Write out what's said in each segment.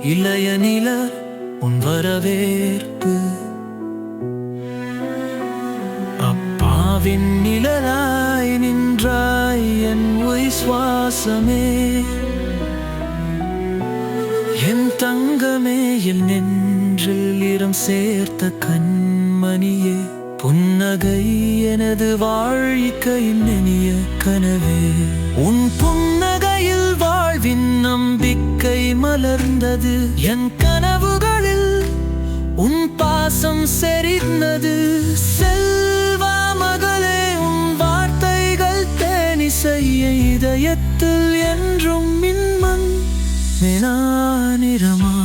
இளைய நில உன் வரவேற்பு. அப்பாவின் நிழலாய் நின்றாய் என் உயிர் சுவாசமே, என் தங்கமே, என் நெஞ்சில் இடம் சேர்த்த கண்மணியே, புன்னகை எனது வாழ்க்கையின் இனிய கனவே. உன் புன்னகையில் வாழ்வின் நம்பிக்கை மலர்ந்தது, என் கனவுகளில் உன் பாசம் செறிந்தது. செல்வா மகளே, உன் வார்த்தைகள் தேனிசைய இதயத்தில் என்றும் மின்மன் நிறமாய்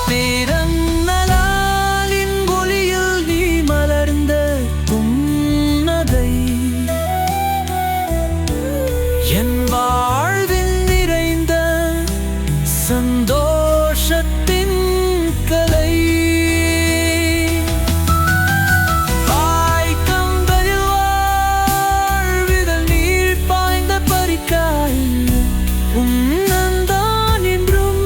பிறந்த நாளின் ஒளியில் நீ மலர்ந்த புன்னகை, என் வாழ்வில் நிறைந்த சந்தோஷத்தின் கலை. வாய்க்கம்பலில் வாழ்விதழ் நீர் பாய்ந்த பறிக்காய், உன்னந்தான் என்றும்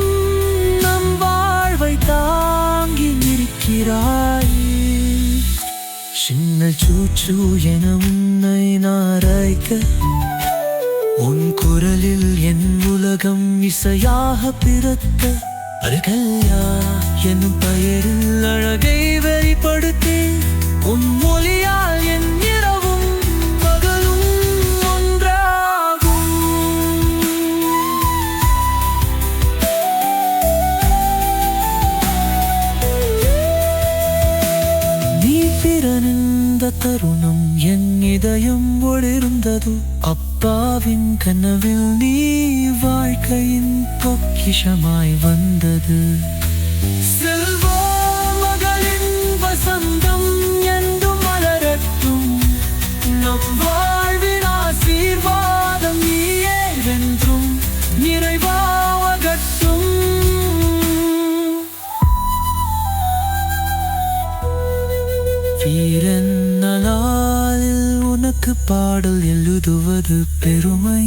நம் வாழ்வை தாங்கி இருக்கிறாய். சின்ன சூச்சு என உன்னை நாராய்க்க, உன் குரலில் என் உலகம் இசையாக பிறக்க, அருகல்யா என் பெயரில் அழகை வெளிப்படுத்தி, உன் மொழியால் என் இரவும் பகலும் ஒன்றாகும். நீ பிறந்த தருணம் என் இதயம் ஒளிர்ந்தது, அப்பாவின் கனவில் நீ வாழ்க்கையின் பொக்கிஷமாய் வந்தது. செல்வா மகளின் வசந்தம் என்றும் மலரட்டும், நம் வாழ்வின் ஆசீர்வாதம் நீயே வென்றும் நிறைவாகட்டும். பிறந்த நாளில் உனக்கு பாடல் எழுதுவது பெருமை,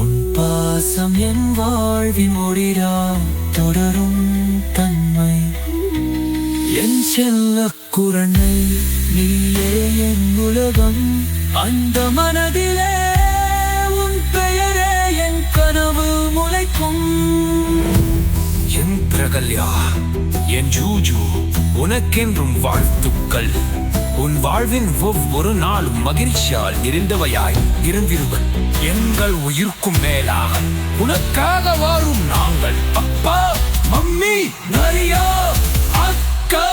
உன் பாசம் என் வாழ்வின் ஒளிரா தொடரும் தன்மை. என் செல்ல குரணை நீயே என் உலகம், அந்த மனதிலே உன் பெயரே என் கனவு முளைக்கும். என் பிரகல்யா, என் ஜூஜு, உனக்கென்றும் வாழ்த்துக்கள். உன் வாழ்வின் ஒவ்வொரு நாளும் மகிழ்ச்சியால் நிறைந்தவையாய் இருந்திருவன். எங்கள் உயிர்க்கும் மேலாக உனக்காக வாழும் நாங்கள் அப்பா, மம்மி, நரியா, அக்கா.